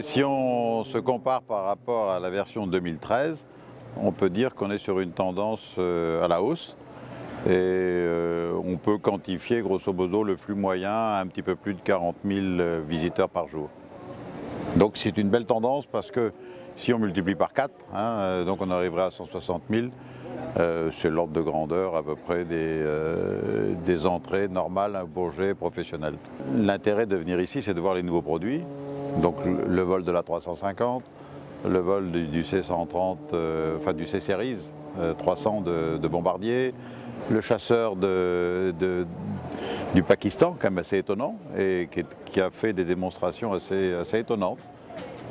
Si on se compare par rapport à la version 2013, on peut dire qu'on est sur une tendance à la hausse et on peut quantifier grosso modo le flux moyen à un petit peu plus de 40 000 visiteurs par jour. Donc c'est une belle tendance parce que si on multiplie par 4, donc on arriverait à 160 000, c'est l'ordre de grandeur à peu près des entrées normales à un Bourget professionnel. L'intérêt de venir ici, c'est de voir les nouveaux produits, donc le vol de la 350, le vol du C-130, enfin du C-Series 300 de Bombardier, le chasseur du Pakistan, quand même assez étonnant, et qui a fait des démonstrations assez étonnantes.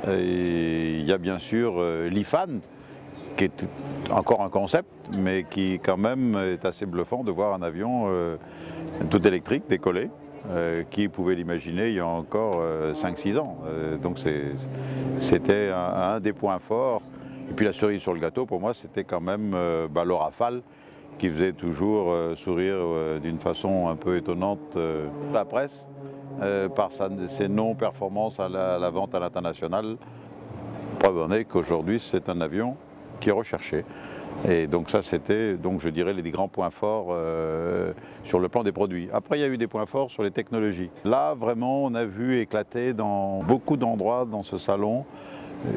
Et il y a bien sûr l'IFAN, qui est encore un concept, mais qui quand même est assez bluffant de voir un avion tout électrique décoller. Qui pouvait l'imaginer il y a encore 5-6 ans. Donc c'était un des points forts. Et puis la cerise sur le gâteau, pour moi, c'était quand même le Rafale, qui faisait toujours sourire d'une façon un peu étonnante la presse, par ses non-performances à la vente à l'international. Preuve en est qu'aujourd'hui, c'est un avion qui est recherché. Et donc ça, c'était, donc je dirais, les grands points forts sur le plan des produits. Après, il y a eu des points forts sur les technologies. Là, vraiment, on a vu éclater dans beaucoup d'endroits dans ce salon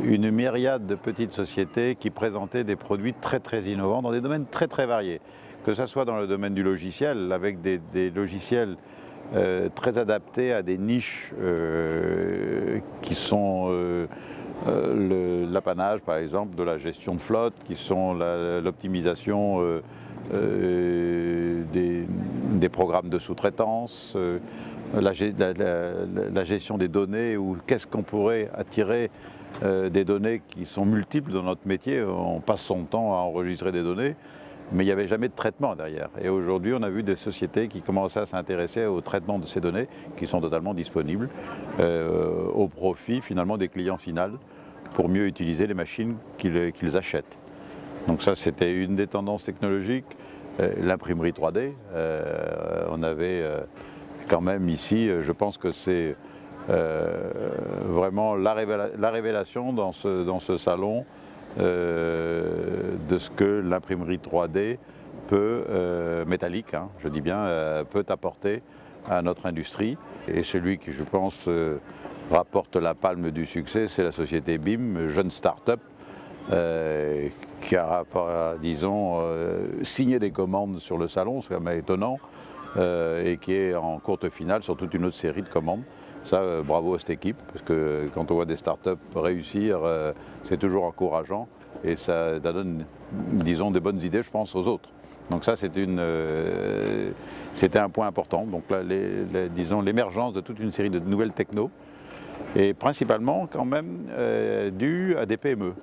une myriade de petites sociétés qui présentaient des produits très innovants dans des domaines très variés. Que ce soit dans le domaine du logiciel, avec des logiciels très adaptés à des niches qui sont l'apanage, par exemple, de la gestion de flotte, qui sont l'optimisation des programmes de sous-traitance, la gestion des données, ou qu'est-ce qu'on pourrait attirer des données qui sont multiples dans notre métier. On passe son temps à enregistrer des données, mais il n'y avait jamais de traitement derrière. Et aujourd'hui, on a vu des sociétés qui commençaient à s'intéresser au traitement de ces données, qui sont totalement disponibles, au profit finalement des clients finaux, pour mieux utiliser les machines qu'ils achètent. Donc ça, c'était une des tendances technologiques. L'imprimerie 3D, on avait quand même ici, je pense que c'est vraiment la révélation dans ce salon de ce que l'imprimerie 3D peut, métallique, je dis bien, peut apporter à notre industrie. Et celui qui, je pense, rapporte la palme du succès, c'est la société BIM, jeune start-up, qui a, disons, signé des commandes sur le salon, c'est quand même étonnant, et qui est en courte finale sur toute une autre série de commandes. Ça, bravo à cette équipe, parce que quand on voit des startups réussir, c'est toujours encourageant et ça donne, disons, des bonnes idées, je pense, aux autres. Donc ça, c'était un point important. Donc là, disons, l'émergence de toute une série de nouvelles technos, et principalement quand même dû à des PME.